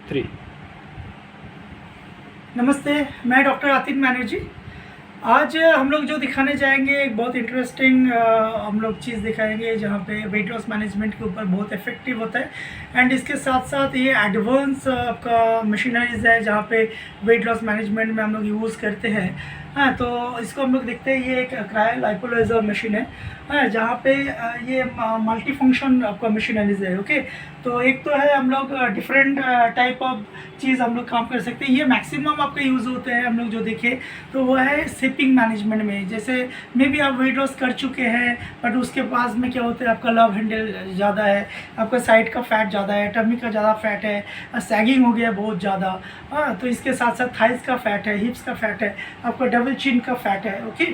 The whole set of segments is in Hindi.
3। नमस्ते, मैं डॉक्टर आतिफ बैनर्जी। आज हम लोग जो दिखाने जाएंगे एक बहुत इंटरेस्टिंग हम लोग चीज़ दिखाएंगे जहाँ पे वेट लॉस मैनेजमेंट के ऊपर बहुत इफेक्टिव होता है। एंड इसके साथ साथ ये एडवांस आपका मशीनरीज है जहाँ पे वेट लॉस मैनेजमेंट में हम लोग यूज़ करते हैं। हाँ, तो इसको हम लोग देखते हैं। ये एक क्रायोलाइपोलाइजर मशीन है। हाँ, जहाँ पे ये मल्टी फंक्शन आपका मशीनरीज है। ओके, तो एक तो है हम लोग डिफरेंट टाइप ऑफ चीज़ हम लोग काम कर सकते हैं। ये मैक्सिमम आपका यूज़ होते हैं हम लोग जो देखें तो वो है सिपिंग मैनेजमेंट में। जैसे मे बी आप वेट लॉस कर चुके हैं बट उसके पास में क्या होता है, आपका लव हैंडल ज़्यादा है, आपका साइड का फैट ज़्यादा है, टमी का ज़्यादा फैट है, सैगिंग हो गया बहुत ज़्यादा। हाँ, तो इसके साथ साथ थाइस का फैट है, हिप्स का फैट है, आपका डबल चिन का फैट है। ओके,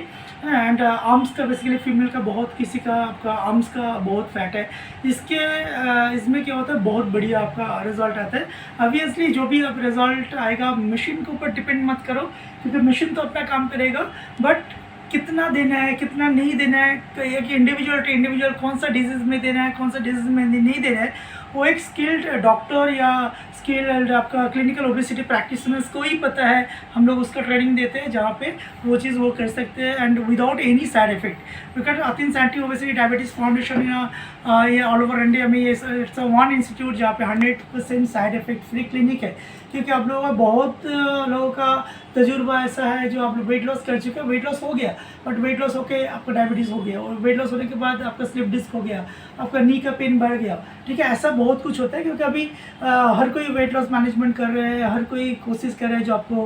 एंड आर्म्स का बेसिकली फीमेल का बहुत, किसी का आपका आर्म्स का बहुत फैट है। इसमें क्या होता है, बहुत बढ़िया आपका रिजल्ट आता है। ऑब्वियसली जो भी अब रिजल्ट आएगा मशीन के ऊपर डिपेंड मत करो, क्योंकि मशीन तो अपना काम करेगा, बट कितना देना है कितना नहीं देना है, कि इंडिविजुअल टू इंडिविजुअल कौन सा डिजीज़ में देना है कौन सा डिजीज़ में नहीं देना है, वो एक स्किल्ड डॉक्टर या स्किल्ड आपका क्लिनिकल ओबेसिटी प्रैक्टिशनर्स को ही पता है। हम लोग उसका ट्रेनिंग देते हैं जहाँ पे वो चीज़ वो कर सकते हैं and without any side effect. Because अथिन्स एंटी ओबेसिटी डायबिटीज़ फाउंडेशन या ये ऑल ओवर इंडिया में ये इट्स वन इंस्टीट्यूट जहाँ पे 100% साइड इफेक्ट फ्री क्लिनिक है। क्योंकि आप लोगों का बहुत लोगों का तजुर्बा ऐसा है जो आप लोग वेट लॉस कर चुके हैं, वेट लॉस हो गया बट वेट लॉस होकर आपका डायबिटीज़ हो गया, और वेट लॉस होने के बाद आपका स्लिप डिस्क हो गया, आपका नी का पेन बढ़ गया। ठीक है, ऐसा बहुत कुछ होता है क्योंकि अभी हर कोई वेट लॉस मैनेजमेंट कर रहे हैं, हर कोई कोशिश कर रहे हैं जो आपको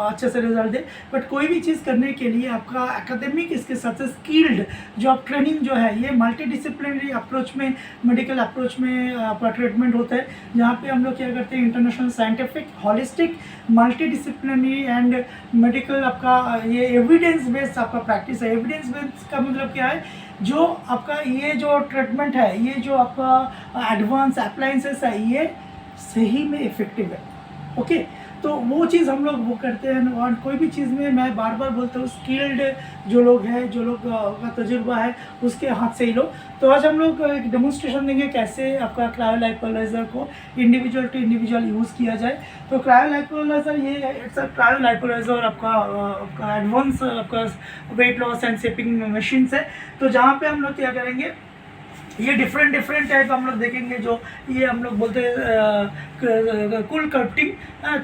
अच्छे से रिजल्ट दे। बट कोई भी चीज़ करने के लिए आपका एकेडमिक, इसके साथ साथ स्किल्ड जो आप ट्रेनिंग जो है, ये मल्टी डिसिप्लिनरी अप्रोच में, मेडिकल अप्रोच में आपका ट्रीटमेंट होता है। जहाँ पे हम लोग क्या करते हैं, international scientific holistic multi disciplinary and medical आपका ये एविडेंस बेस्ड आपका प्रैक्टिस है। एविडेंस बेस्ड का मतलब क्या है, जो आपका ये जो ट्रीटमेंट है, ये जो आपका एडवांस अप्लायंसेस है, ये सही में इफेक्टिव है। ओके, तो वो चीज़ हम लोग वो करते हैं। और कोई भी चीज़ में मैं बार बार बोलता हूँ, स्किल्ड जो लोग हैं, जो लोग का तजुर्बा है, उसके हाथ से ही लो। तो आज हम लोग एक डेमोन्स्ट्रेशन देंगे कैसे आपका क्रायोलाइपोलाइजर को इंडिविजुअल टू इंडिविजुअल यूज़ किया जाए। तो क्रायोलाइपोलाइजर ये इट्स अ क्रायोलाइपोलाइजर आपका एडवांस आपका weight loss and shaping machines है। तो जहाँ पे हम लोग क्या करेंगे, ये डिफरेंट टाइप हम लोग देखेंगे। जो ये हम लोग बोलते हैं कूल कटिंग।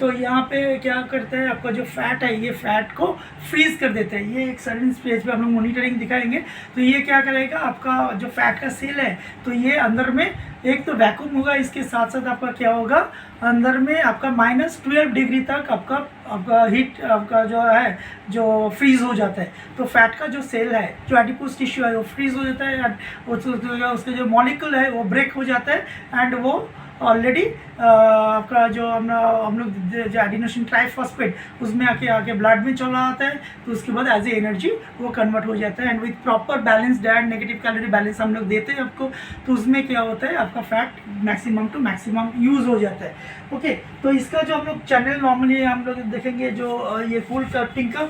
तो यहाँ पे क्या करते हैं, आपका जो फैट है ये फैट को फ्रीज कर देते हैं। ये एक सर्टेन स्टेज पे हम लोग मॉनिटरिंग दिखाएंगे। तो ये क्या करेगा, आपका जो फैट का सेल है, तो ये अंदर में एक तो वैक्यूम होगा, इसके साथ साथ आपका क्या होगा, अंदर में आपका -12 डिग्री तक आपका हीट आपका जो है जो फ्रीज हो जाता है। तो फैट का जो सेल है, जो एडिपोज टिश्यू है, वो फ्रीज हो जाता है। उसके जो मॉलिक्यूल है वो ब्रेक हो जाता है एंड वो ऑलरेडी आपका जो हम लोग जो एडिनोसिन ट्राइफॉस्फेट उसमें आके ब्लड में चला आता है। तो उसके बाद एज ए एनर्जी वो कन्वर्ट हो जाता है। And with proper balance diet, negative calorie balance हम लोग देते हैं आपको। तो उसमें क्या होता है, आपका fat maximum to maximum use हो जाता है। ओके, तो इसका जो हम लोग चैनल नॉर्मली हम लोग देखेंगे, जो ये फुल कटिंग का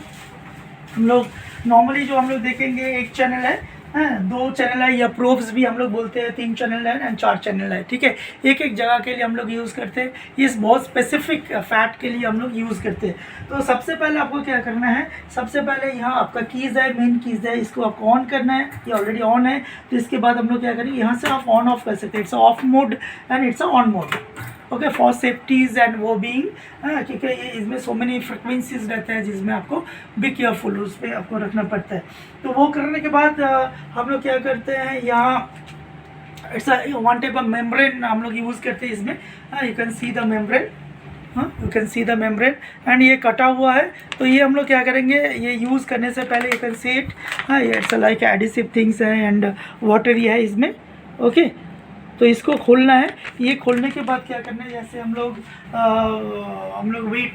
हम लोग नॉर्मली जो हम लोग देखेंगे, एक चैनल है, 2 चैनल है, या प्रोब्स भी हम लोग बोलते हैं, 3 चैनल है एंड 4 चैनल है। ठीक है, एक एक जगह के लिए हम लोग यूज़ करते हैं। इस बहुत स्पेसिफिक फैट के लिए हम लोग यूज़ करते हैं। तो सबसे पहले आपको क्या करना है, सबसे पहले यहाँ आपका कीज़ है, मेन कीज़ है, इसको आपको ऑन करना है। ये ऑलरेडी ऑन है। तो इसके बाद हम लोग क्या करेंगे, यहाँ से आप ऑन ऑफ कर सकते हैं। It's of mode and it's on mode. Okay, for safeties and वो बीइंग, क्योंकि ये इसमें सो मेनी फ्रिक्वेंसीज रहते हैं जिसमें आपको बी केयरफुल उस पर आपको रखना पड़ता है। तो वो करने के बाद हम लोग क्या करते हैं, यहाँ it's one type of membrane हम लोग यूज़ करते हैं इसमें। You can see the membrane, you can see the membrane and ये कटा हुआ है। तो ये हम लोग क्या करेंगे, ये यूज़ करने से पहले you can see it, it's like adhesive things है एंड वाटरी है इसमें। ओके, तो इसको खोलना है। ये खोलने के बाद क्या करना है, जैसे हम लोग वेट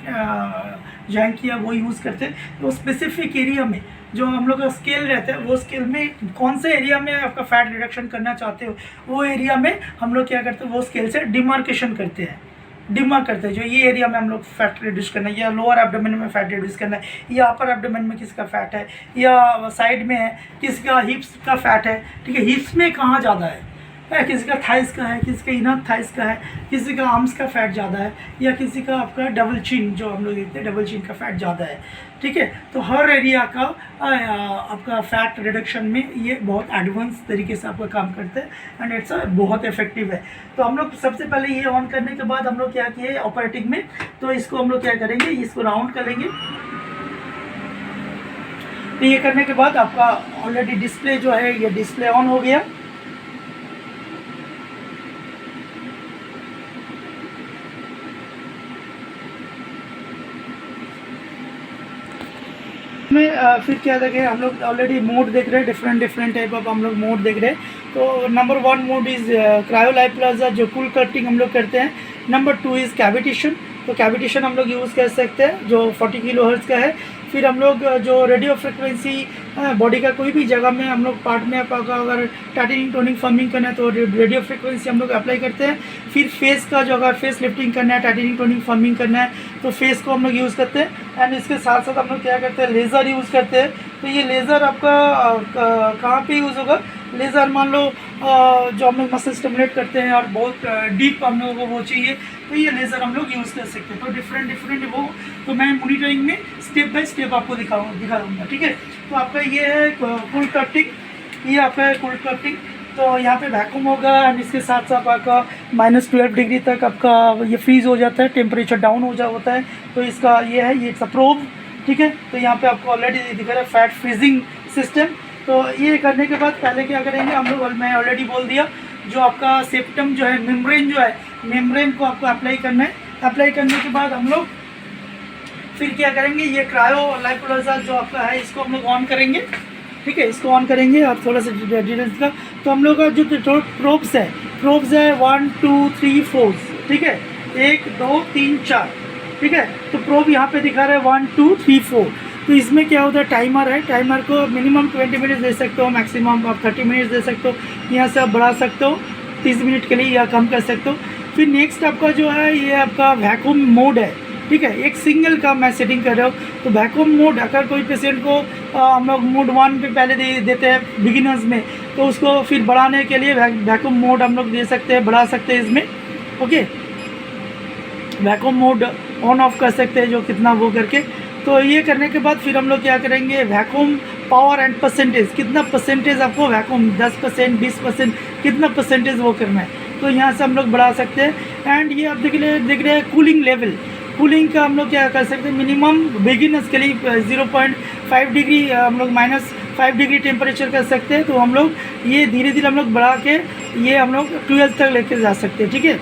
जैंक या वो यूज़ करते हैं। तो स्पेसिफिक एरिया में जो हम लोग का स्केल रहता है, वो स्केल में कौन से एरिया में आपका फैट रिडक्शन करना चाहते हो, वो एरिया में हम लोग क्या करते हैं, वो स्केल से डिमार्केशन करते हैं। डिमार्क करते हैं जो ये एरिया में हम लोग फैट रिड्यूस करना है, या लोअर एब्डोमेन में फैट रिड्यूस करना है, या अपर एब्डोमेन में किसका फैट है, या साइड में है किसका हिप्स का फैट है। ठीक है, हिप्स में कहाँ ज़्यादा है, किसी का थाइस का है, किसी का इनर थाइस का है, किसी का आर्म्स का फैट ज़्यादा है, या किसी का आपका डबल चिन जो हम लोग देखते हैं डबल चिन का फैट ज़्यादा है, ठीक है। तो हर एरिया का आपका फैट रिडक्शन में ये बहुत एडवांस तरीके से आपका काम करते हैं एंड इट्स बहुत इफेक्टिव है। तो हम लोग सबसे पहले ये ऑन करने के बाद हम लोग क्या किए ऑपरेटिंग में, तो इसको हम लोग क्या करेंगे, इसको राउंड करेंगे। तो ये करने के बाद आपका ऑलरेडी डिस्प्ले जो है ये डिस्प्ले ऑन हो गया। में फिर क्या देखें, हम लोग ऑलरेडी मोड देख रहे हैं, डिफरेंट टाइप ऑफ हम लोग मोड देख रहे हैं। तो नंबर 1 मोड इज़ क्रायोलाइप्लाजा जो कूल कटिंग हम लोग करते हैं। नंबर 2 इज़ कैविटेशन, तो कैविटेशन हम लोग यूज़ कर सकते हैं जो 40 किलोहर्ट्ज़ का है। फिर हम लोग जो रेडियो फ्रिक्वेंसी बॉडी का कोई भी जगह में हम लोग पार्ट में अगर टाइटेनियम टोनिंग फर्मिंग करना है तो रेडियो फ्रिक्वेंसी हम लोग अप्लाई करते हैं। फिर फेस का जो अगर फेस लिफ्टिंग करना है, टाइटेनियम टोनिंग फर्मिंग करना है तो फेस को हम लोग यूज़ करते हैं। एंड इसके साथ साथ हम लोग क्या करते हैं, लेज़र यूज़ करते हैं। तो ये लेज़र आपका कहाँ पे यूज़ होगा, लेज़र मान लो जो हम लोग मसल स्टिमुलेट करते हैं और बहुत डीप हम लोगों को वो चाहिए तो ये लेज़र हम लोग यूज़ कर सकते हैं। तो डिफरेंट वो तो मैं मॉनिटरिंग में स्टेप बाय स्टेप आपको दिखा दूँगा, ठीक है। तो आपका ये है कूल कटिंग, ये आपका है कूल कटिंग। तो यहाँ पे वैक्यूम होगा एंड इसके साथ साथ आपका -12 डिग्री तक आपका ये फ्रीज़ हो जाता है, टेम्परेचर डाउन होता है। तो इसका ये है, ये इट्स अ प्रोब, ठीक है। तो यहाँ पे आपको ऑलरेडी दिख रहा है फैट फ्रीजिंग सिस्टम। तो ये करने के बाद पहले क्या करेंगे हम लोग, मैं ऑलरेडी बोल दिया, जो आपका सेप्टम जो है मेम्ब्रेन जो है, मेम्ब्रेन को आपको अप्लाई करना है। अप्लाई करने के बाद हम लोग फिर क्या करेंगे, ये क्रायोलाइप्लाजा जो आपका है इसको हम लोग ऑन करेंगे, ठीक है। इसको ऑन करेंगे और थोड़ा सा डिटेल्स का, तो हम लोग का जो प्रोब्स है 1 2 3 4, ठीक है, 1 2 3 4, ठीक है। तो प्रोब यहाँ पे दिखा रहा है 1 2 3 4। तो इसमें क्या होता है, टाइमर है, टाइमर को मिनिमम 20 मिनट्स दे सकते हो, मैक्सिमम आप 30 मिनट्स दे सकते हो। यहाँ से आप बढ़ा सकते हो 30 मिनट के लिए या कम कर सकते हो। फिर नेक्स्ट आपका जो है ये आपका वैक्यूम मोड है, ठीक है। एक सिंगल का मैं सेटिंग कर रहा हूँ। तो वैक्यूम मोड अगर कोई पेशेंट को हम लोग मोड 1 पे पहले देते हैं बिगिनर्स में, तो उसको फिर बढ़ाने के लिए वैक्यूम मोड हम लोग दे सकते हैं, बढ़ा सकते हैं इसमें, okay. Vacuum mode on off कर सकते हैं जो कितना वो करके। तो ये करने के बाद फिर हम लोग क्या करेंगे, वैक्यूम पावर एंड परसेंटेज, कितना परसेंटेज आपको वैक्यूम 10% 20% कितना परसेंटेज वो करना है, तो यहाँ से हम लोग बढ़ा सकते हैं। एंड ये आप देख रहे हैं कूलिंग लेवल, कूलिंग का हम लोग क्या कर सकते हैं, मिनिमम बिगिनर्स के लिए 0.5 डिग्री हम लोग -5 डिग्री टेम्परेचर कर सकते हैं। तो हम लोग ये धीरे धीरे हम लोग बढ़ा के ये हम लोग 12 तक लेके जा सकते हैं, ठीक है।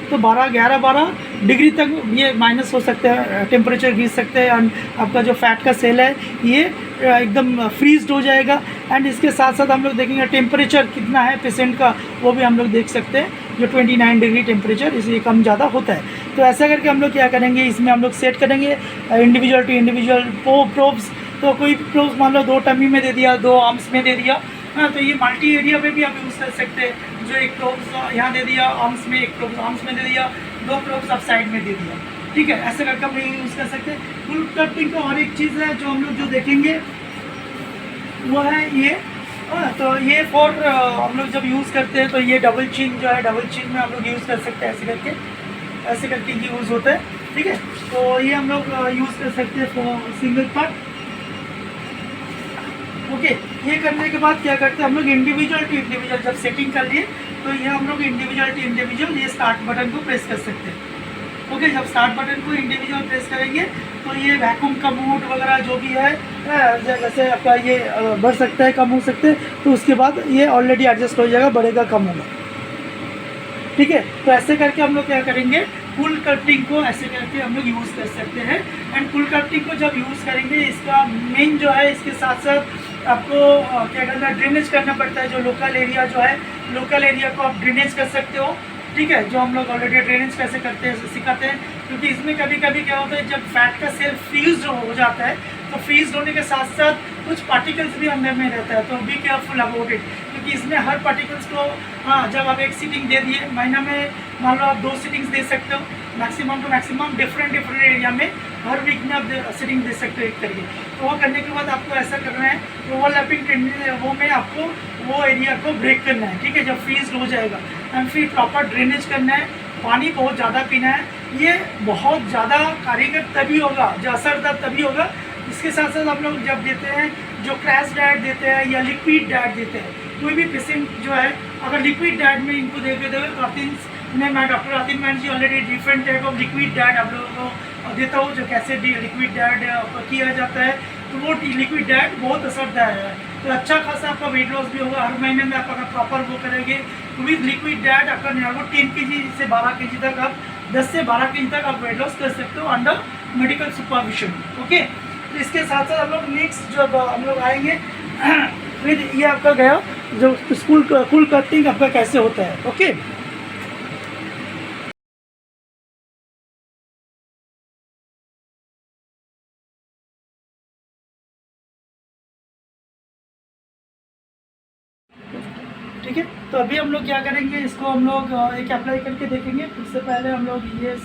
तो 12 डिग्री तक ये माइनस हो सकते हैं, टेम्परेचर गिर सकते हैं एंड आपका जो फैट का सेल है ये एकदम फ्रीज्ड हो जाएगा। एंड इसके साथ साथ हम लोग देखेंगे टेम्परेचर कितना है पेशेंट का, वो भी हम लोग देख सकते हैं, जो 29 डिग्री टेम्परेचर इसलिए कम ज़्यादा होता है। तो ऐसा करके हम लोग क्या करेंगे, इसमें हम लोग सेट करेंगे इंडिविजुअल टू इंडिविजुअल प्रोब्स। तो कोई प्रोब्स मान लो 2 टमी में दे दिया, 2 आर्म्स में दे दिया, हाँ। तो ये मल्टी एरिया पे भी आप यूज़ कर सकते हैं, जो एक प्रोब्स यहाँ दे दिया आर्म्स में, एक प्रोब्स आर्म्स में दे दिया, 2 प्रोब्स आप साइड में दे दिया, ठीक है। ऐसे करके हम यूज़ कर सकते हैं। फुल कटिंग का और एक चीज़ है जो हम लोग जो देखेंगे वो है ये, तो ये फॉर हम लोग जब यूज़ करते हैं तो ये डबल चिन जो है, डबल चिन में हम लोग यूज़ कर सकते हैं, ऐसे करके ये यूज़ होता है, ठीक है। तो ये हम लोग यूज़ कर सकते हैं फॉर सिंगल पार्ट, ओके। ये करने के बाद क्या करते हैं हम लोग इंडिविजुअल टू इंडिविजुअल जब सेटिंग कर लिए तो ये हम लोग इंडिविजुअल टू इंडिविजुअल ये स्टार्ट बटन को प्रेस कर सकते हैं, ओके। जब स्टार्ट बटन को इंडिविजुअल प्रेस करेंगे तो ये वैक्यूम का मोड वगैरह जो भी है जैसे आपका ये बढ़ सकता है, कम हो सकते हैं, तो उसके बाद ये ऑलरेडी एडजस्ट हो जाएगा, बढ़ेगा कम होगा, ठीक है। तो ऐसे करके हम लोग क्या करेंगे, फुल कटिंग को ऐसे करके हम लोग यूज़ कर सकते हैं। एंड फुल कटिंग को जब यूज़ करेंगे इसका मेन जो है, इसके साथ साथ आपको क्या करना है, ड्रेनेज करना पड़ता है। जो लोकल एरिया जो है, लोकल एरिया को आप ड्रेनेज कर सकते हो, ठीक है। जो हम लोग ऑलरेडी ड्रेनेज कैसे करते हैं सिखाते हैं, क्योंकि इसमें कभी कभी क्या होता है जब फैट का सेल फ्रीज हो जाता है तो फ्रीज होने के साथ साथ कुछ पार्टिकल्स भी अंदर में रहता है, तो बी केयरफुल अबाउट इट, क्योंकि कि इसमें हर पार्टिकल्स को जब आप एक सीटिंग दे दिए, महीना में मान लो आप 2 सीटिंग्स दे सकते हो, maximum to maximum different area में हर वीक में आप सीटिंग दे सकते हो एक तरीके। तो वो करने के बाद आपको ऐसा करना है, ओवरलैपिंग टेंडेंसी वो में आपको वो एरिया को ब्रेक करना है, ठीक है, जब फ्रीज हो जाएगा। एंड फिर प्रॉपर ड्रेनेज करना है, पानी बहुत ज़्यादा पीना है। ये बहुत ज़्यादा कारीगर तभी होगा, जो असरदार तभी होगा। इसके साथ साथ हम लोग जब देते हैं, जो क्रैश डाइट देते हैं या लिक्विड डाइट देते हैं, कोई भी पेशेंट जो है अगर लिक्विड डाइट में इनको देते हुए तो मैं डॉक्टर आतिन मैन ji already different type of liquid diet आप लोगों को देता हूँ, जो कैसे लिक्विड डाइट किया जाता है। तो वो लिक्विड डाइट बहुत असरदार है, तो अच्छा खासा आपका वेट लॉस भी होगा। हर महीने में आप अगर प्रॉपर वो करेंगे तो विद लिक्विड डाइट आपका लगभग 10 kg से 12 kg तक, आप 10 से 12 kg तक आप वेट लॉस कर सकते हो अंडर मेडिकल सुपरविजन। ओके, तो इसके साथ साथ हम लोग नेक्स्ट जब हम लोग आएंगे फिर ये आपका गया जो कूल कटिंग आपका कैसे होता है। ओके, ठीक है। तो अभी हम लोग क्या करेंगे, इसको हम लोग एक अप्लाई करके देखेंगे। उससे पहले हम लोग ये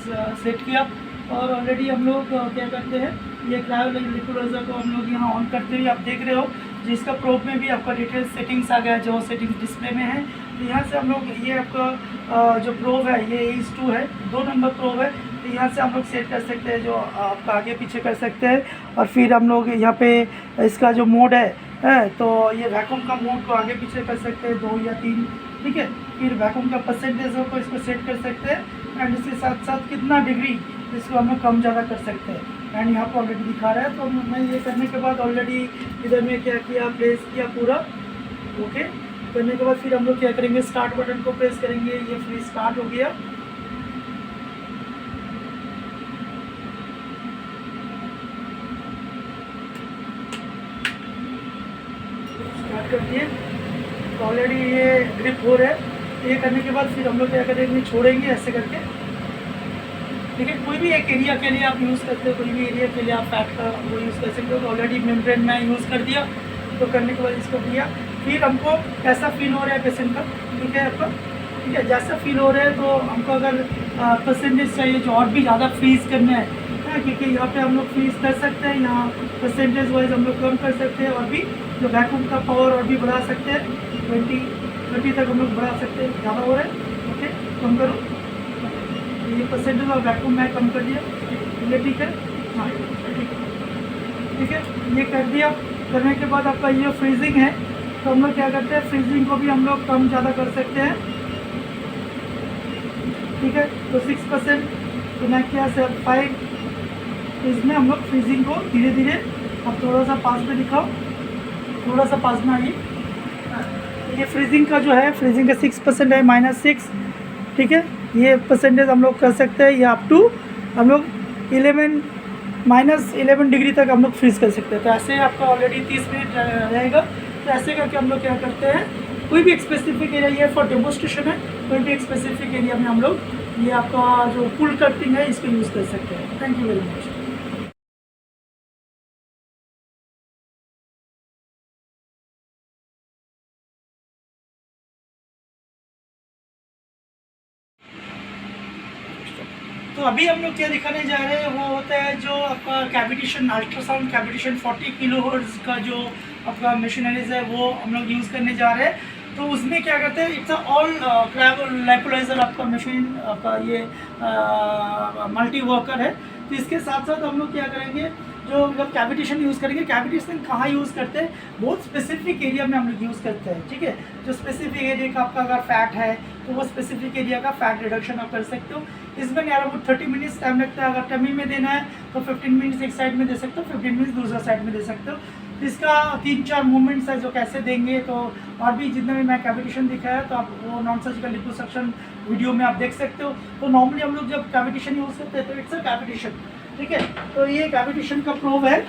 सेट किया और ऑलरेडी हम लोग क्या करते हैं, ये क्रायो लिक्विडाइजर को हम लोग यहाँ ऑन करते हुए आप देख रहे हो, जिसका प्रोब में भी आपका डिटेल सेटिंग्स आ गया, जो सेटिंग्स डिस्प्ले में है। तो यहाँ से हम लोग ये आपका जो प्रोब है ये H2 है, 2 नंबर प्रोब है। तो यहाँ से हम लोग सेट कर सकते हैं, जो आपका आगे पीछे कर सकते हैं। और फिर हम लोग यहाँ पे इसका जो मोड है तो ये वैक्यूम का मोड को आगे पीछे कर सकते हैं 2 या 3, ठीक है। फिर वैक्यूम का परसेंटेज को इसको सेट कर सकते हैं एंड इसके साथ साथ कितना डिग्री इसको हम लोग कम ज़्यादा कर सकते हैं। एंड यहाँ पर ऑलरेडी दिखा रहा है। तो मैं ये करने के बाद ऑलरेडी इधर में क्या किया, प्रेस किया पूरा। ओके, करने के बाद फिर हम लोग क्या करेंगे, स्टार्ट बटन को प्रेस करेंगे, ये फ्री स्टार्ट हो गया। स्टार्ट कर दिए, तो ऑलरेडी ये ग्रिप हो रहा है। ये करने के बाद फिर हम लोग क्या करेंगे, छोड़ेंगे ऐसे करके, ठीक है। कोई भी एक एरिया के लिए आप यूज़ करते हो, कोई भी एरिया के लिए आप फैट का वो यूज़ कर सकते हो। तो ऑलरेडी मेम्ब्रेन में यूज़ कर दिया, तो करने के बाद इसको दिया। फिर हमको कैसा फील हो रहा है पेशेंट का, ठीक है आपका, ठीक है। जैसा फील हो रहा है तो हमको अगर परसेंटेज चाहिए जो और भी ज़्यादा फ्रीज करना है, क्योंकि यहाँ पे हम लोग फ्रीज कर सकते हैं, यहाँ परसेंटेज वाइज हम लोग कम कर सकते हैं। और भी जो वैक्यूम का पावर और भी बढ़ा सकते हैं, 20 तक हम लोग बढ़ा सकते हैं। ज़्यादा हो रहा है, ओके, कम करो। ये परसेंटेज और वैक्यूम मैं कम कर दिया, ये ठीक है, हाँ ठीक है। ये कर दिया, करने के बाद आपका ये फ्रीजिंग है, तो हम लोग क्या करते हैं, फ्रीजिंग को भी हम लोग कम ज़्यादा कर सकते हैं, ठीक है। तो 6%, तो मैं क्या 5, इसमें हम लोग फ्रीजिंग को धीरे धीरे, अब थोड़ा सा पास में दिखाओ, थोड़ा सा पास में आइए। ये फ्रीजिंग का जो है, फ्रीजिंग का 6% है, -6, ठीक है। ये परसेंटेज हम लोग कर सकते हैं, ये अप टू हम लोग 11 डिग्री तक हम लोग फ्रीज कर सकते हैं। तो ऐसे आपका ऑलरेडी 30 मिनट रहेगा। तो ऐसे करके हम लोग क्या करते हैं, कोई भी एक स्पेसिफिक एरिया, ये फॉर डेमोस्ट्रेशन है, कोई भी एक स्पेसिफिक एरिया में हम लोग ये आपका जो पुल कटिंग है इसको यूज़ कर सकते हैं। Thank you very much. तो अभी हम लोग क्या दिखाने जा रहे हैं, वो होता है जो आपका कैविटेशन, अल्ट्रासाउंड कैविटेशन 40 किलोहर्ट्ज़ का जो आपका मशीनरीज है वो हम लोग यूज़ करने जा रहे हैं। तो उसमें क्या करते हैं, इट्स ऑल लाइपोलाइजर आपका मशीन, आपका ये मल्टी वर्कर है। तो इसके साथ साथ हम लोग क्या करेंगे, जो जब कैविटेशन यूज़ करेंगे, कैविटेशन कहाँ यूज़ करते हैं, बहुत स्पेसिफिक एरिया में हम लोग यूज़ करते हैं, ठीक है। जो स्पेसिफिक एरिया का आपका अगर फैट है तो वो स्पेसिफिक एरिया का फैट रिडक्शन आप कर सकते हो। इसमें अराउंड 30 मिनट्स टाइम लगता है। अगर टमी में देना है तो 15 मिनट्स एक साइड में दे सकते हो, 15 मिनट्स दूसरा साइड में दे सकते हो। इसका 3-4 मूवमेंट्स है जो कैसे देंगे। तो और भी जितने भी मैं कैविटेशन दिखाया तो आप वो नॉन सर्जिकल लिपोसक्शन वीडियो में आप देख सकते हो। तो नॉर्मली हम लोग जब कैविटेशन यूज़ करते हैं तो इट्स अ कैविटेशन, ठीक है। तो ये कैविटेशन का प्रोब है।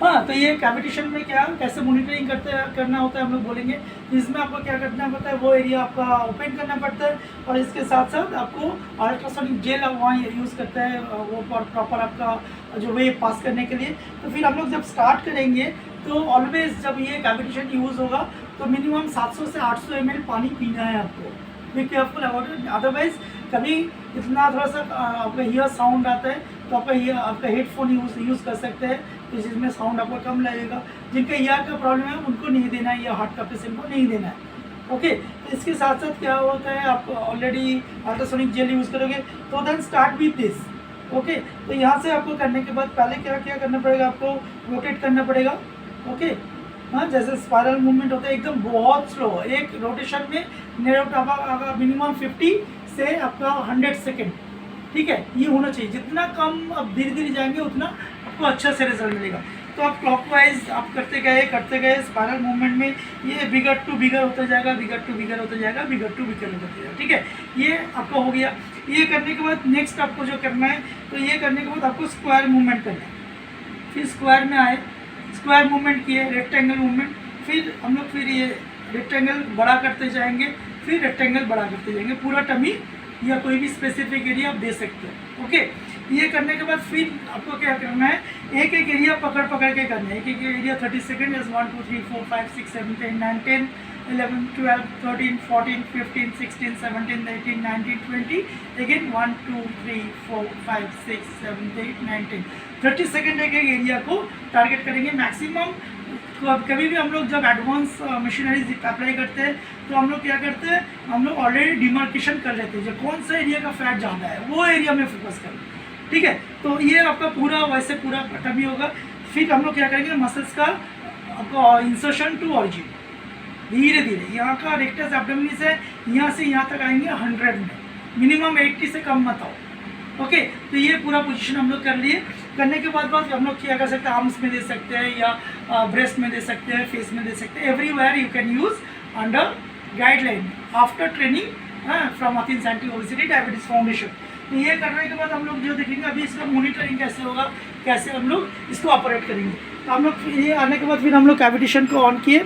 हाँ, तो ये कैविटेशन में क्या कैसे मॉनिटरिंग करना होता है हम लोग बोलेंगे। इसमें आपको क्या करना पड़ता है, वो एरिया आपका ओपन करना पड़ता है और इसके साथ साथ आपको अल्ट्रासोनिक जेल वहाँ यूज़ करता है वो प्रॉपर आपका जो वेव पास करने के लिए। तो फिर हम लोग जब स्टार्ट करेंगे तो ऑलवेज जब ये कैविटेशन यूज़ होगा तो मिनिमम 700 से 800 ml पानी पीना है आपको। Be careful about it, otherwise कभी इतना थोड़ा सा आपका ईयर साउंड आता है तो आपका हेडफोन यूज़ कर सकते हैं, तो जिसमें साउंड आपको कम लगेगा। जिनका ईयर का प्रॉब्लम है उनको नहीं देना है, या हार्ट का पेशेंट को नहीं देना है। ओके, तो इसके साथ साथ क्या होता है, आप ऑलरेडी अल्ट्रासोनिक जेल यूज़ करोगे तो then start with this. Okay, तो यहाँ से आपको करने के बाद पहले क्या करना पड़ेगा, आपको रोटेट करना पड़ेगा। ओके, हाँ, जैसे स्पायरल मूवमेंट होता है एकदम बहुत स्लो, एक रोटेशन में मिनिमम 50 से आपका 100 सेकेंड, ठीक है, ये होना चाहिए। जितना कम आप धीरे धीरे जाएंगे उतना आपको अच्छा से रिजल्ट मिलेगा। तो आप क्लॉकवाइज आप करते गए स्पायरल मूवमेंट में ये बिगर टू बिगर होता जाएगा, बिगर टू बिगर होता जाएगा, बिगर टू बिगर होता जाएगा, ठीक है। ये आपका हो गया। ये करने के बाद नेक्स्ट आपको जो करना है, तो ये करने के बाद आपको स्क्वायर मूवमेंट करना है। फिर स्क्वायर में आए, स्क्वायर मूवमेंट किए, रेक्टेंगल मूवमेंट, फिर हम लोग फिर ये रेक्टेंगल बड़ा करते जाएंगे, फिर रेक्टेंगल बड़ा करते जाएंगे, पूरा टमी या कोई भी स्पेसिफिक एरिया आप दे सकते हो। ओके, ये करने के बाद फिर आपको क्या करना है, एक एरिया पकड़ के करना है। एक एरिया 30 सेकेंड, 1 2 3 4 5 6 7 8 9 10 11 12 13 14 15 16 17 18 19 20, अगेन 1 2 3 4 5 6 7 8 9 10, 30 सेकेंड एक एरिया को टारगेट करेंगे मैक्सिमम। तो अब कभी भी हम लोग जब एडवांस मशीनरीज अप्लाई करते हैं तो हम लोग क्या करते हैं, हम लोग ऑलरेडी डिमार्केशन कर लेते हैं, जो कौन सा एरिया का फैट ज़्यादा है वो एरिया में फोकस करें, ठीक है। तो ये आपका पूरा टमी होगा। फिर हम लोग क्या करेंगे, मसल्स का आपका इंसर्शन टू ऑरिजिन, धीरे धीरे यहाँ का रेक्टस एब्डोमिनिस है, यहाँ से यहाँ तक आएंगे 100 में, मिनिमम 80 से कम मत आओ। ओके, तो ये पूरा पोजीशन हम लोग कर लिए। करने के बाद हम लोग क्या कर सकते हैं, आर्म्स में दे सकते हैं, या ब्रेस्ट में दे सकते हैं, फेस में दे सकते हैं, everywhere you can use under guideline after training from Athens anti obesity diabetes foundation. तो ये करने के बाद हम लोग जो देखेंगे अभी इसका मॉनिटरिंग कैसे होगा, कैसे हम लोग इसको ऑपरेट करेंगे। तो हम लोग ये आने के बाद फिर हम लोग कैविटेशन को ऑन किए,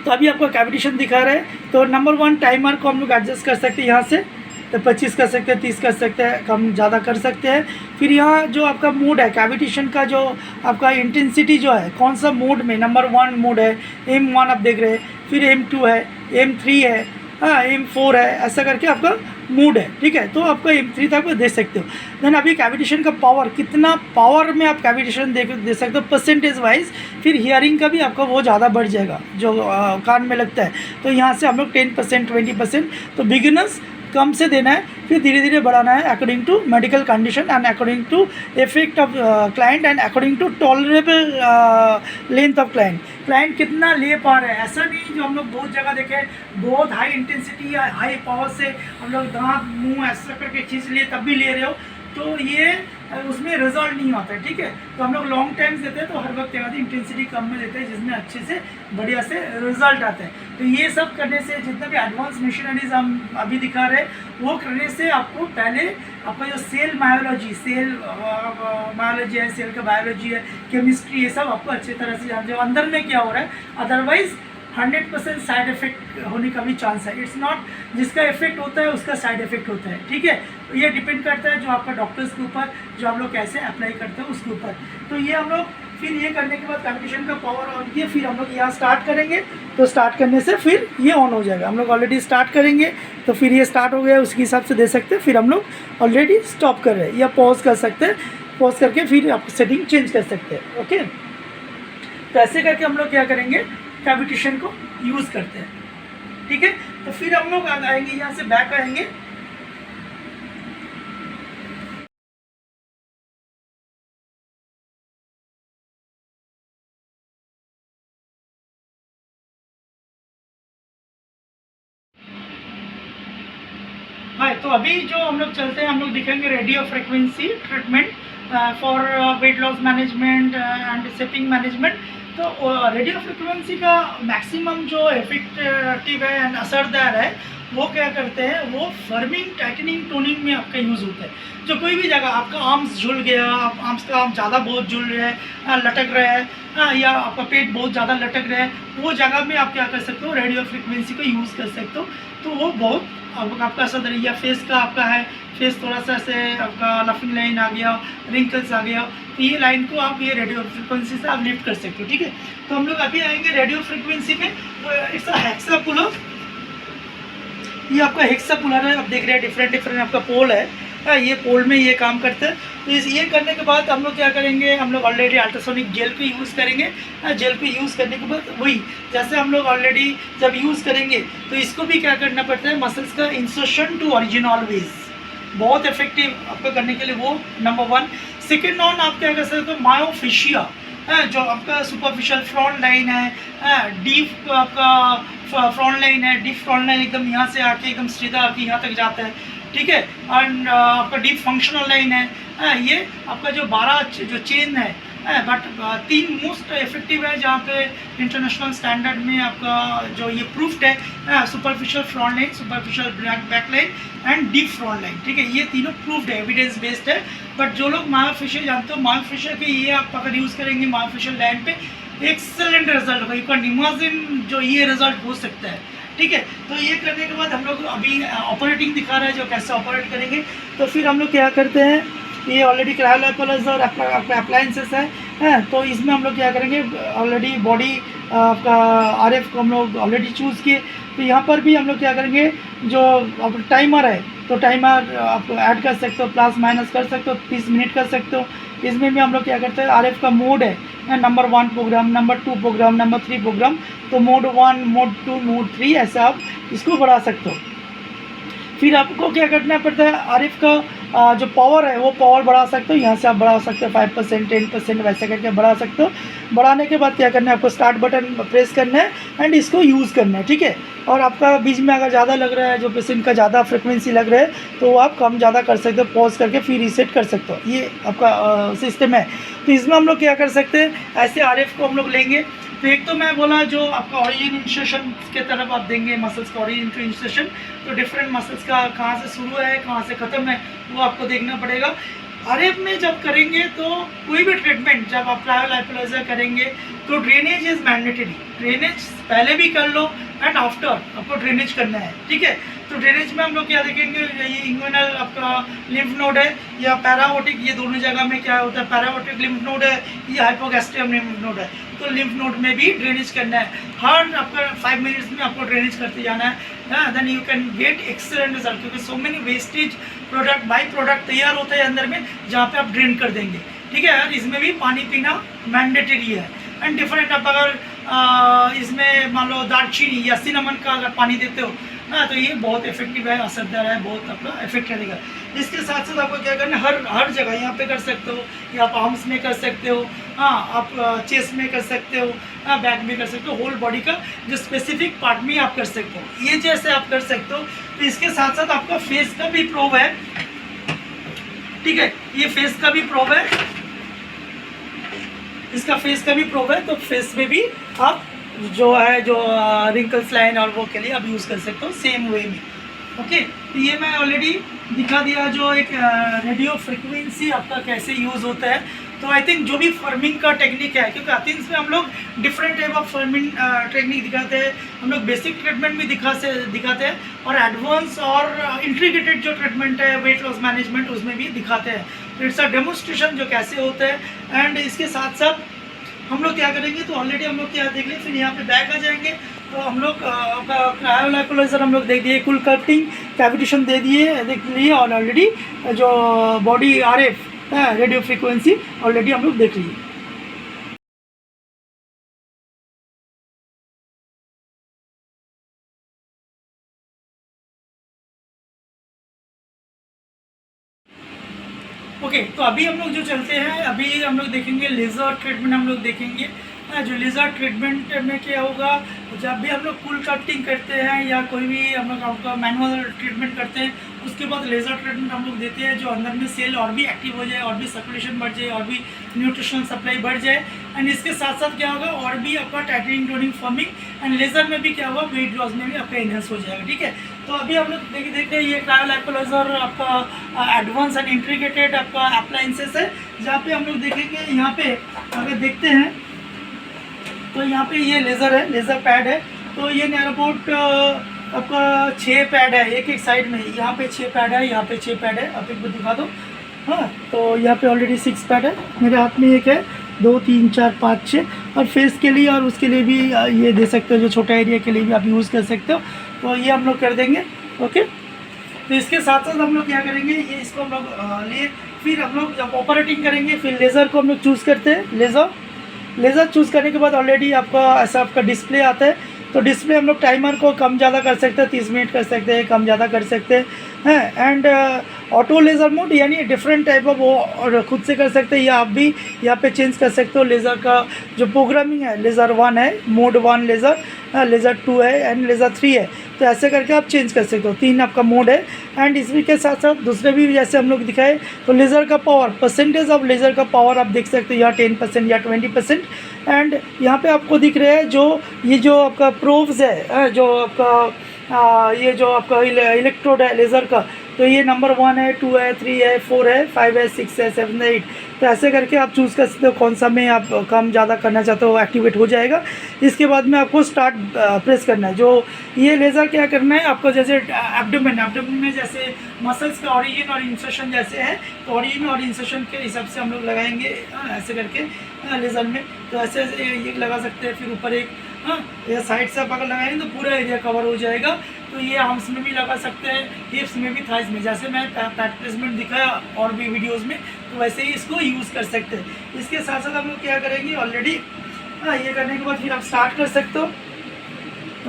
तो अभी आपको कैविटेशन दिखा रहे हैं। तो नंबर 1 टाइमर को हम लोग एडजस्ट कर सकते हैं, यहाँ से तो 25 कर सकते हैं, 30 कर सकते हैं, कम ज़्यादा कर सकते हैं। फिर यहाँ जो आपका मोड है कैविटेशन का, जो आपका इंटेंसिटी जो है कौन सा मोड में, नंबर 1 मोड है, M1 आप देख रहे हैं, फिर M2 है, M3 है, हाँ M4 है, ऐसा करके आपका मोड है, ठीक है। तो आपका M3 तक दे सकते हो। देन अभी कैविटेशन का पावर, कितना पावर में आप कैविटेशन दे सकते हो परसेंटेज वाइज। फिर हियरिंग का भी आपका वो ज़्यादा बढ़ जाएगा जो कान में लगता है, तो यहाँ से हम लोग 10% 20%, तो बिगिनर्स कम से देना है, फिर धीरे धीरे बढ़ाना है according to medical condition and according to effect of client and according to tolerable length of client कितना ले पा रहे हैं। ऐसा नहीं जो हम लोग बहुत जगह देखें, बहुत हाई इंटेंसिटी या हाई पावर से हम लोग दांत मुंह ऐसा करके खींच लिए तब भी ले रहे हो, तो ये उसमें रिजल्ट नहीं आता है, ठीक है। तो हम लोग लॉन्ग टाइम्स देते हैं, तो हर वक्त इंटेंसिटी कम में देते हैं, जिसमें अच्छे से बढ़िया से रिजल्ट आते हैं। तो ये सब करने से, जितने भी एडवांस मशीनरीज हम अभी दिखा रहे हैं, वो करने से आपको पहले आपका जो सेल बायोलॉजी है, सेल का बायोलॉजी है, केमिस्ट्री, ये सब आपको अच्छी तरह से जानते हो अंदर में क्या हो रहा है। अदरवाइज 100% साइड इफेक्ट होने का भी चांस है। इट्स नॉट जिसका इफेक्ट होता है उसका साइड इफेक्ट होता है, ठीक है। तो ये डिपेंड करता है जो आपका डॉक्टर्स के ऊपर, जो हम लोग कैसे अप्लाई करते हैं उसके ऊपर। तो ये हम लोग फिर ये करने के बाद कैविटेशन का पावर ऑन किए, फिर हम लोग यहाँ स्टार्ट करेंगे। तो स्टार्ट करने से फिर ये ऑन हो जाएगा। हम लोग ऑलरेडी स्टार्ट करेंगे, तो फिर ये स्टार्ट हो गया, उसके हिसाब से दे सकते हैं। फिर हम लोग ऑलरेडी स्टॉप कर रहे हैं या पॉज कर सकते हैं, पॉज करके फिर आप सेटिंग चेंज कर सकते हैं। ओके, तो ऐसे करके हम लोग क्या करेंगे, कैविटेशन को यूज़ करते हैं, ठीक है। तो फिर हम लोग आएंगे, यहाँ से बैक आएंगे। हाँ, तो अभी जो हम लोग चलते हैं, हम लोग दिखेंगे radio frequency treatment for weight loss management and shaping management. तो रेडियो फ्रिक्वेंसी का मैक्सिमम जो इफेक्टिव है एंड असरदार है वो क्या करते हैं, वो फर्मिंग, टाइटनिंग, टोनिंग में आपका यूज़ होता है। जो कोई भी जगह आपका आर्म्स झूल गया, आप आर्म्स का आर्म ज़्यादा बहुत झूल रहा है, लटक रहा है, या आपका पेट बहुत ज़्यादा लटक रहा है, वो जगह में आप क्या कर सकते हो, रेडियो फ्रिक्वेंसी को यूज़ कर सकते हो। तो वो बहुत आपका असर है। या फेस का आपका है, फेस थोड़ा सा से आपका लफिंग लाइन आ गया, रिंकल्स आ गया, तो ये लाइन को आप ये रेडियो फ्रिक्वेंसी से आप लिफ्ट कर सकते हो। ठीक है, तो हम लोग अभी आएंगे रेडियो फ्रिक्वेंसी में। इट्स अ हेक्सापुलर, ये आपका हेक्सापुलर है। आप देख रहे हैं डिफरेंट डिफरेंट आपका पोल है। ये पोल में ये काम करता है। तो ये करने के बाद हम लोग क्या करेंगे, हम लोग ऑलरेडी अल्ट्रासोनिक जेल को यूज़ करेंगे। जेल को यूज़ करने के बाद वही जैसे हम लोग ऑलरेडी जब यूज़ करेंगे तो इसको भी क्या करना पड़ता है, मसल्स का इंसर्शन टू ओरिजिनल वेज, बहुत इफेक्टिव आपको करने के लिए वो नंबर 1। सेकेंड ऑन आप क्या कर सकते हो, मायोफिशिया जो आपका सुपरफिशियल फ्रंट लाइन है, डीप आपका फ्रंट लाइन है, डीप फ्रंट लाइन एकदम यहाँ से आके एकदम सीधा आके यहाँ तक जाता है। ठीक है, और आपका डीप फंक्शनल लाइन है, ये आपका जो 12 जो चेन है, बट 3 मोस्ट इफेक्टिव है जहाँ पे इंटरनेशनल स्टैंडर्ड में आपका जो ये प्रूफ्ड है, superficial front line, superficial back line and deep front line. ठीक है, ये तीनों प्रूफ्ड है, एविडेंस बेस्ड है। बट जो लोग मायोफिशियल जानते हो, मायोफिशियल के ये आप अगर यूज़ करेंगे मायोफिशियल लाइन पे, एक्सेलेंट रिजल्ट होगा। यू कैन इमेजिन जो ये रिजल्ट हो सकता है। ठीक है, तो ये करने के बाद हम लोग अभी ऑपरेटिंग दिखा रहा है जो कैसे ऑपरेट करेंगे। तो फिर हम लोग क्या करते हैं, ये ऑलरेडी क्रायोलाइपोलाइजर आपका अप्लायंसेस है, तो इसमें हम लोग क्या करेंगे, ऑलरेडी बॉडी आपका आरएफ को हम लोग ऑलरेडी चूज़ किए। तो यहाँ पर भी हम लोग क्या करेंगे, जो आप टाइमर है तो टाइमर आप ऐड कर सकते हो, प्लस माइनस कर सकते हो, 30 मिनट कर सकते हो। इसमें भी हम लोग क्या करते हैं, आरएफ का मोड है, number 1 program, number 2 program, number 3 program. तो मोड 1, मोड 2, मोड 3 ऐसे आप इसको बढ़ा सकते हो। फिर आपको क्या करना पड़ता है, आरएफ का जो पावर है वो पावर बढ़ा सकते हो, यहाँ से आप बढ़ा सकते हो 5%, 10% वैसे करके बढ़ा सकते हो। बढ़ाने के बाद क्या करना है, आपको स्टार्ट बटन प्रेस करना है एंड इसको यूज़ करना है। ठीक है, और आपका बीच में अगर ज़्यादा लग रहा है, जो पेशेंट का ज़्यादा फ्रिक्वेंसी लग रहा है, तो वो आप कम ज़्यादा कर सकते हो, पॉज करके फिर रीसेट कर सकते हो। ये आपका सिस्टम है। तो इसमें हम लोग क्या कर सकते हैं, ऐसे आरएफ को हम लोग लेंगे। तो एक तो मैं बोला जो आपका ऑरिजिन इंसर्शन के तरफ आप देंगे मसल्स का ऑरिजिन टू इंसर्शन, तो डिफरेंट मसल्स का कहाँ से शुरू है कहाँ से ख़त्म है वो आपको देखना पड़ेगा। आरएफ में जब करेंगे तो कोई भी ट्रीटमेंट जब आप क्रायोलाइपोलाइजर करेंगे तो ड्रेनेज इज़ मैंडेटरी। ड्रेनेज पहले भी कर लो एंड आफ्टर आपको ड्रेनेज करना है। ठीक है, तो ड्रेनेज में हम लोग क्या देखेंगे, ये इंग्विनल आपका लिम्फ नोड है या पैराओटिक, ये दोनों जगह में क्या होता है, पैराओटिक लिम्फ नोड है या हाइपोगैस्ट्रियम लिम्फ नोड है। तो लिम्फ नोड में भी ड्रेनेज करना है, हर आपका 5 मिनट्स में आपको ड्रेनेज करते जाना है। Then you can get excellent result, क्योंकि so many wastage product by product तैयार होते हैं अंदर में जहाँ पे आप ड्रेन कर देंगे। ठीक है, और इसमें भी पानी पीना मैंडेटरी है। एंड डिफरेंट आप अगर इसमें मान लो दालचीनी या सिनेमन का अगर पानी देते हो तो ये बहुत इफेक्टिव है, असरदार है, बहुत आपका इफेक्ट करेगा। इसके साथ साथ आपको क्या करना है, हर जगह यहाँ पे कर सकते हो, या आप आर्म्स में कर सकते हो, आप चेस्ट में कर सकते हो, बैक में कर सकते हो, होल बॉडी का जो स्पेसिफिक पार्ट में आप कर सकते हो। ये जैसे आप कर सकते हो। तो इसके साथ साथ आपका फेस का भी प्रोब है। ठीक है, ये फेस का भी प्रोब है, इसका फेस का भी प्रोब है। तो फेस में भी आप जो है जो रिंकल्स लाइन और वो के लिए आप यूज़ कर सकते हो सेम वे में। ओके, तो ये मैं ऑलरेडी दिखा दिया जो एक रेडियो फ्रिक्वेंसी आपका कैसे यूज़ होता है। तो आई थिंक जो भी फर्मिंग का टेक्निक है, क्योंकि अथिन्स में हम लोग different type of forming technique दिखाते हैं, हम लोग बेसिक ट्रीटमेंट भी दिखाते हैं और एडवांस और इंटीग्रेटेड जो ट्रीटमेंट है वेट लॉस मैनेजमेंट उसमें भी दिखाते हैं। तो इट्स अ डेमोन्स्ट्रेशन जो कैसे होता है। एंड इसके साथ साथ हम लोग क्या करेंगे, तो ऑलरेडी हम लोग क्या देख लें, फिर यहाँ पे बैक आ जाएंगे। तो हम लोग क्रायोलाइपोलाइजर हम लोग देख दिए, कुल कटिंग कैविटेशन दे दिए देख लिए, और ऑलरेडी जो body RF radio frequency already हम लोग देख लिए। ओके, तो अभी हम लोग जो चलते हैं, अभी हम लोग देखेंगे लेज़र ट्रीटमेंट हम लोग देखेंगे। जो लेज़र ट्रीटमेंट में क्या होगा, जब भी हम लोग कूल कटिंग करते हैं या कोई भी हम लोग आपका मैनुअल ट्रीटमेंट करते हैं, उसके बाद लेज़र ट्रीटमेंट हम लोग देते हैं जो अंदर में सेल और भी एक्टिव हो जाए, और भी सर्कुलेशन बढ़ जाए, और भी न्यूट्रिशनल सप्लाई बढ़ जाए। एंड इसके साथ साथ क्या होगा, और भी आपका tightening, toning, forming and laser में भी क्या होगा, वेट लॉस में भी आपका इनहेंस हो जाएगा। ठीक है, तो अभी हम लोग देख रहे हैं ये क्रायोलाइपोलाइजर आपका एडवांस एंड इंटीग्रेटेड आपका अप्लायंसेस है, जहाँ पे हम लोग देखेंगे, यहाँ पे अगर देखते हैं तो यहाँ पे ये लेज़र है, लेज़र पैड है। तो ये नियर अबाउट आपका 6 पैड है एक साइड में, यहाँ पे 6 पैड है, यहाँ पे 6 पैड है, आप एक बार दिखा दो। हाँ, तो यहाँ पे ऑलरेडी 6 पैड है, मेरे हाथ में एक है, 2 3 4 5 6, और फेस के लिए और उसके लिए भी ये दे सकते हो, जो छोटा एरिया के लिए भी आप यूज़ कर सकते हो। तो ये हम लोग कर देंगे। ओके, तो इसके साथ साथ हम लोग क्या करेंगे, ये इसको हम लोग लिए, फिर हम लोग जब ऑपरेटिंग करेंगे, फिर लेज़र को हम लोग चूज़ करते हैं। लेज़र चूज़ करने के बाद ऑलरेडी आपका ऐसा आपका डिस्प्ले आता है। तो डिस्प्ले हम लोग टाइमर को कम ज़्यादा कर सकते हैं, 30 मिनट कर सकते हैं, कम ज़्यादा कर सकते हैं। एंड ऑटो लेज़र मोड यानी डिफरेंट टाइप ऑफ वो और खुद से कर सकते हैं, या आप भी यहाँ पे चेंज कर सकते हो। लेज़र का जो प्रोग्रामिंग है, लेज़र 1 है, मोड 1 लेज़र, लेज़र 2 है एंड लेज़र 3 है। तो ऐसे करके आप चेंज कर सकते हो, 3 आपका मोड है। एंड इसी के साथ साथ दूसरे भी जैसे हम लोग दिखाए, तो लेज़र का पावर, परसेंटेज ऑफ लेज़र का पावर आप देख सकते हो, या 10% या 20%। एंड यहाँ पे आपको दिख रहे हैं जो ये जो आपका प्रोब्स है, जो आपका ये जो आपका इलेक्ट्रोड है लेज़र का, तो ये नंबर 1 है, 2 है, 3 है, 4 है, 5 है, 6 है, 7 है, 8। तो ऐसे करके आप चूज़ कर सकते हो कौन सा में आप कम ज़्यादा करना चाहते हो, एक्टिवेट हो जाएगा। इसके बाद में आपको स्टार्ट प्रेस करना है। जो ये लेज़र क्या करना है आपको, जैसे एब्डोमेन में जैसे मसल्स का ऑरिजिन और इंसर्शन जैसे है, तो ऑरिजिन और इंसर्शन के हिसाब से हम लोग लगाएंगे ऐसे करके लेज़र में। तो ऐसे ये लगा सकते हैं, फिर ऊपर एक ये साइड से आप अगर लगाएंगे तो पूरा एरिया कवर हो जाएगा। तो ये आर्म्स में भी लगा सकते हैं, हिप्स में भी, थाइस में, जैसे मैं पैड प्लेसमेंट दिखाया और भी वीडियोस में, तो वैसे ही इसको यूज़ कर सकते हैं। इसके साथ साथ हम लोग क्या करेंगे, ऑलरेडी ये करने के बाद फिर आप स्टार्ट कर सकते हो।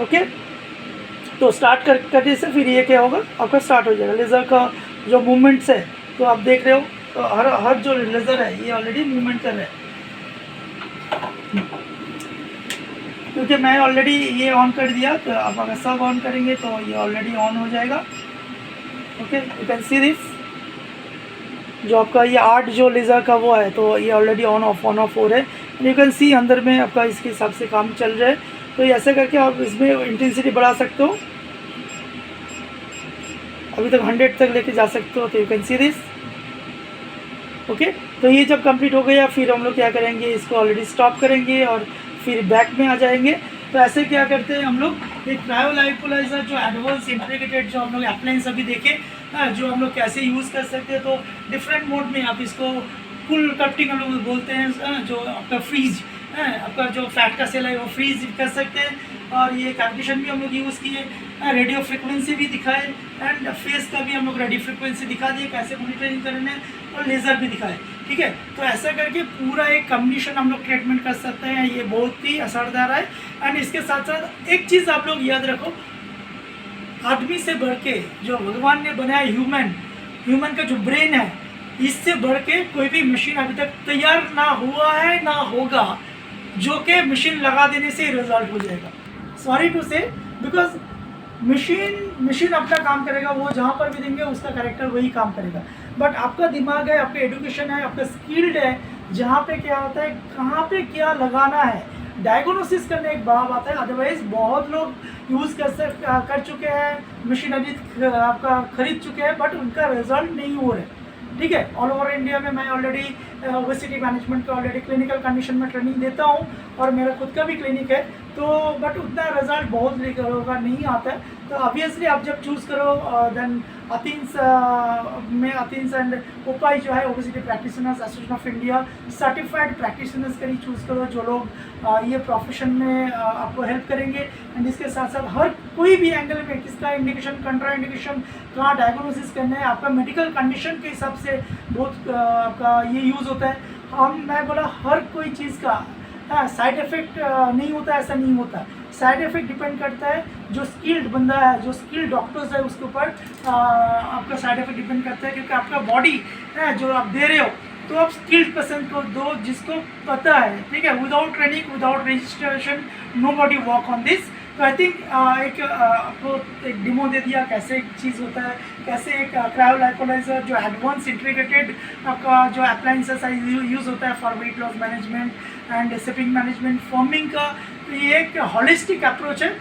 ओके, तो स्टार्ट करने से फिर ये क्या होगा, आपका स्टार्ट हो जाएगा। लेज़र का जो मूवमेंट्स है, तो आप देख रहे हो, तो हर जो लेज़र है ये ऑलरेडी मूवमेंट कर रहा है, क्योंकि मैं ऑलरेडी ये ऑन कर दिया। तो आप अगर सब ऑन करेंगे तो ये ऑलरेडी ऑन हो जाएगा। Okay, you can see this, जो आपका ये 8 जो लेज़र का वो है, तो ये ऑलरेडी ऑन ऑफ हो रहा है। यू कैन सी अंदर में आपका इसके हिसाब से काम चल रहा है। तो ऐसे करके आप इसमें इंटेंसिटी बढ़ा सकते हो, अभी तक 100 तक लेके जा सकते हो। तो you can see this. Okay, तो ये जब कंप्लीट हो गया, फिर हम लोग क्या करेंगे, इसको ऑलरेडी स्टॉप करेंगे और फिर बैक में आ जाएंगे। तो ऐसे क्या करते हैं हम लोग, एक क्रायोलाइपोलाइजर जो एडवांस इंटीग्रेटेड जो हम लोग अप्लायंस अभी देखे, जो हम लोग कैसे यूज़ कर सकते हैं। तो डिफरेंट मोड में आप इसको कूल कटिंग हम लोग बोलते हैं, जो आपका फ्रीज आपका जो फैट का सेल है वो फ्रीज कर सकते हैं। और ये कैविटेशन भी हम लोग यूज़ किए, रेडियो फ्रिक्वेंसी भी दिखाए, एंड फेस का भी हम लोग रेडियो फ्रिक्वेंसी दिखा दिए कैसे मॉनिटरिंग करना है, और लेज़र भी दिखाए। ठीक है, तो ऐसा करके पूरा एक कम्बिनेशन हम लोग ट्रीटमेंट कर सकते हैं। ये बहुत ही असरदार है। एंड इसके साथ साथ एक चीज़ आप लोग याद रखो, आदमी से बढ़ के जो भगवान ने बनाया ह्यूमन का जो ब्रेन है, इससे बढ़ के कोई भी मशीन अभी तक तैयार ना हुआ है ना होगा, जो कि मशीन लगा देने से रिजल्ट हो जाएगा। सॉरी टू से, बिकॉज मशीन अपना काम करेगा, वो जहाँ पर भी देंगे उसका कैरेक्टर वही काम करेगा। बट आपका दिमाग है, आपका एजुकेशन है, आपका स्किल्ड है, जहाँ पे क्या होता है, कहाँ पे क्या लगाना है, डायग्नोसिस करने एक बड़ा बात है। अदरवाइज बहुत लोग यूज़ कर चुके हैं, मशीनरी आपका खरीद चुके हैं, बट उनका रिजल्ट नहीं हो रहा है। ठीक है, ऑल ओवर इंडिया में मैं ऑलरेडी ओबेसिटी मैनेजमेंट का ऑलरेडी क्लिनिकल कंडीशन में ट्रेनिंग देता हूँ, और मेरा खुद का भी क्लिनिक है। तो बट उतना रिजल्ट बहुत लोगों नहीं आता है। तो ऑब्वियसली आप जब चूज़ करो, देन अथीन्स एंड उपाय जो है obesity practitioners association of India certified practitioners का ही चूज़ करो, जो लोग ये प्रोफेशन में आपको हेल्प करेंगे। एंड इसके साथ साथ हर कोई भी एंगल में किसका इंडिकेशन, कंट्रा इंडिकेशन, कहाँ डायग्नोसिस करना है, आपका मेडिकल कंडीशन के हिसाब से बहुत आपका ये यूज़ होता है। मैं बोला हर कोई चीज़ का साइड इफ़ेक्ट नहीं होता, ऐसा नहीं होता। साइड इफ़ेक्ट डिपेंड करता है जो स्किल्ड बंदा है, जो स्किल्ड डॉक्टर्स है, उसके ऊपर आपका साइड इफ़ेक्ट डिपेंड करता है। क्योंकि आपका बॉडी जो आप दे रहे हो तो आप स्किल्ड पर्सन को दो जिसको पता है, ठीक है, without training without registration nobody work on this. तो आई थिंक आपको एक डेमो दे दिया कैसे एक चीज़ होता है, कैसे एक क्रायोलाइकोलाइजर जो एडवांस इंटीग्रेटेड आपका जो अप्लाइंसेस यूज़ होता है for weight loss management and sipping management forming का। तो ये एक हॉलिस्टिक अप्रोच है।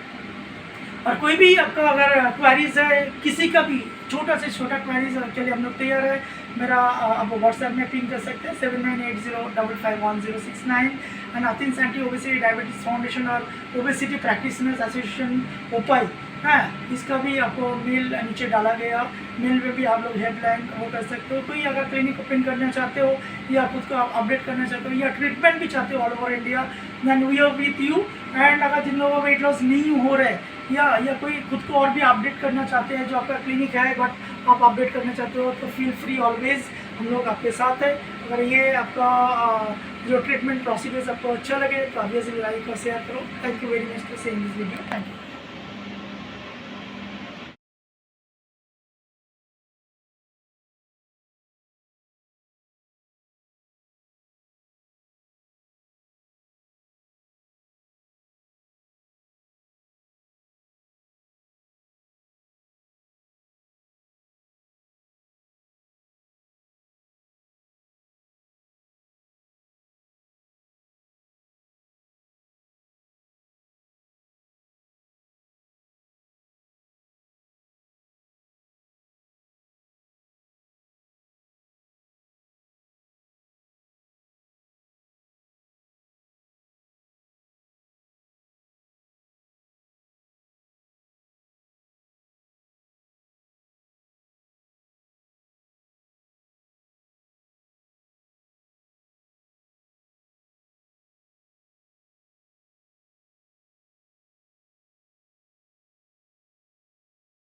और कोई भी आपका अगर क्वेरीज है किसी का भी छोटा से छोटा क्वेरीज के लिए हम लोग तैयार है। मेरा आप व्हाट्सएप में पिंग कर सकते हैं 7980551069 एंड अथिन्स एंटी ओबेसिटी डायबिटीज फाउंडेशन और ओबेसिटी प्रैक्टिशनर्स एसोसिएशन ओपाई है, इसका भी आपको मेल नीचे डाला गया। मेल में भी आप लोग हेल्पलाइन वो कर सकते हो। कोई अगर क्लिनिक ओपन करना चाहते हो या खुद को आप अपडेट करना चाहते हो या ट्रीटमेंट भी चाहते हो all over India, then we are with you. And अगर जिन लोगों का वेट लॉस नहीं हो रहा है या कोई खुद को और भी अपडेट करना चाहते हैं, जो आपका क्लिनिक है बट आप अपडेट करना चाहते हो, तो फील फ्री ऑलवेज, हम लोग आपके साथ है। अगर ये आपका जो ट्रीटमेंट प्रोसीजर्स आपको अच्छा लगे तो ऑब्वियसली लाइक और शेयर करो। Thank you very much for seeing this video. Thank you.